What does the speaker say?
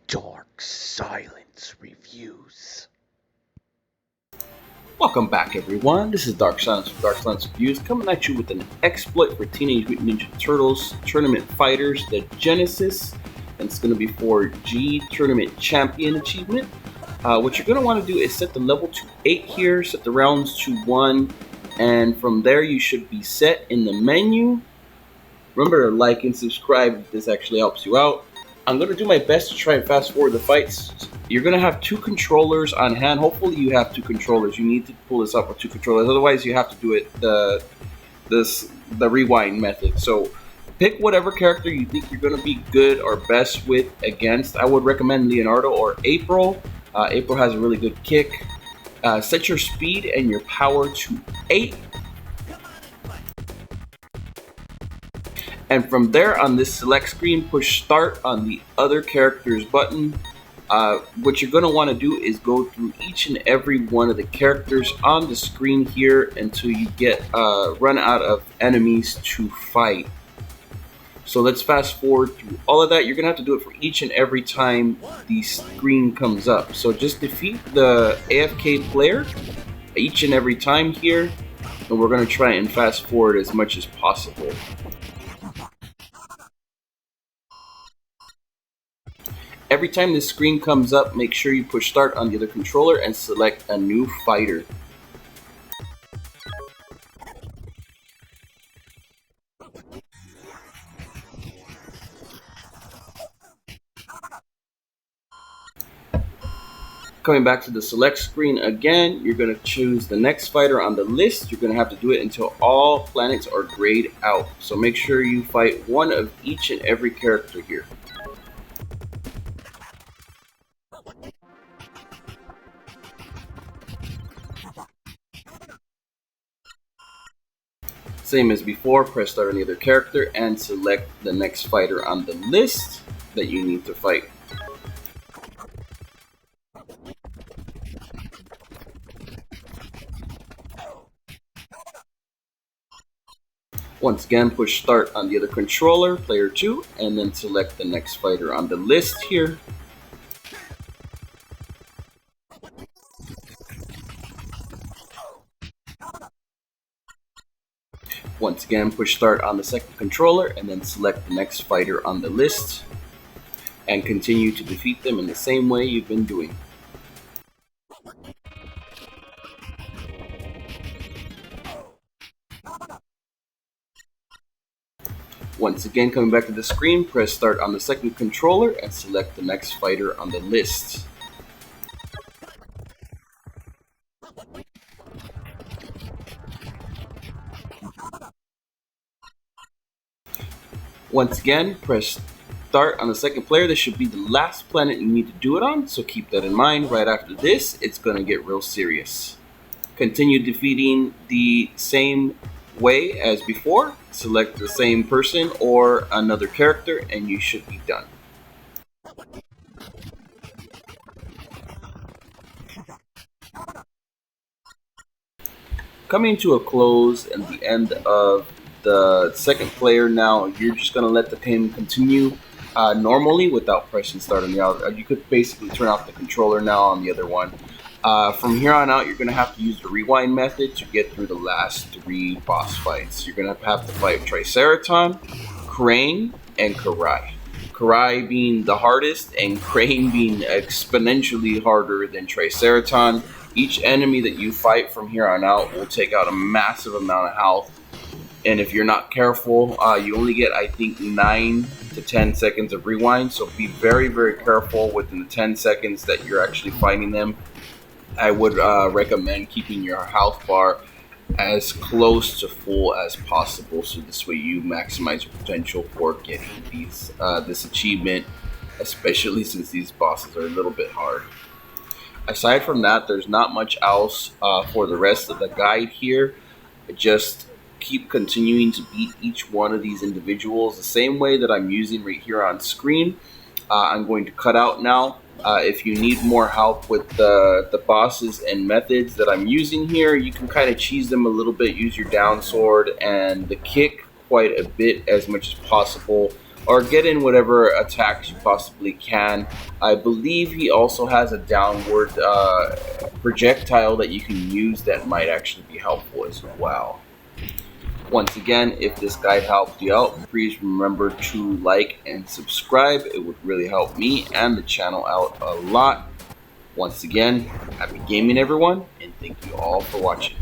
Dark Silence Reviews. Welcome back, everyone. This is Dark Silence from Dark Silence Reviews, coming at you with an exploit for Teenage Mutant Ninja Turtles Tournament Fighters, the Genesis, and it's going to be for G Tournament Champion Achievement. What you're going to want to do is set the level to 8 here, set the rounds to 1, and from there you should be set in the menu. Remember to like and subscribe if this actually helps you out. I'm going to do my best to try and fast forward the fights. You're going to have 2 controllers on hand. Hopefully you have 2 controllers. You need to pull this up with 2 controllers. Otherwise you have to do it the rewind method. So pick whatever character you think you're going to be good or best with against. I would recommend Leonardo or April. April has a really good kick. Set your speed and your power to 8. And from there, on this select screen, push start on the other character's button. What you're going to want to do is go through each and every one of the characters on the screen here until you get run out of enemies to fight. So let's fast forward through all of that. You're going to have to do it for each and every time the screen comes up. So just defeat the AFK player each and every time here. And we're going to try and fast forward as much as possible. Every time this screen comes up, make sure you push start on the other controller and select a new fighter. Coming back to the select screen again, you're going to choose the next fighter on the list. You're going to have to do it until all planets are grayed out. So make sure you fight one of each and every character here. Same as before, press start on the other character and select the next fighter on the list that you need to fight. Once again, push start on the other controller, player 2, and then select the next fighter on the list here. Once again, push start on the second controller and then select the next fighter on the list and continue to defeat them in the same way you've been doing. Once again, coming back to the screen, press start on the second controller and select the next fighter on the list. Once again, press start on the second player. This should be the last planet you need to do it on, so keep that in mind. Right after this, it's going to get real serious. Continue defeating the same way as before. Select the same person or another character, and you should be done. Coming to a close and the end of the second player now, you're just going to let the game continue normally without pressing start on the other. You could basically turn off the controller now on the other one. From here on out, you're going to have to use the rewind method to get through the last 3 boss fights. You're going to have to fight Triceraton, Crane, and Karai. Karai being the hardest and Crane being exponentially harder than Triceraton. Each enemy that you fight from here on out will take out a massive amount of health. And if you're not careful, you only get, I think, 9 to 10 seconds of rewind. So be very, very careful within the 10 seconds that you're actually fighting them. I would recommend keeping your health bar as close to full as possible, so this way you maximize your potential for getting this achievement, especially since these bosses are a little bit hard. Aside from that, there's not much else for the rest of the guide here. Just keep continuing to beat each one of these individuals the same way that I'm using right here on screen. I'm going to cut out now. If you need more help with the bosses and methods that I'm using here, you can kind of cheese them a little bit. Use your down sword and the kick quite a bit, as much as possible. or get in whatever attacks you possibly can. I believe he also has a downward projectile that you can use that might actually be helpful as well. Once again, if this guide helped you out, please remember to like and subscribe. It would really help me and the channel out a lot. Once again, happy gaming everyone, and thank you all for watching.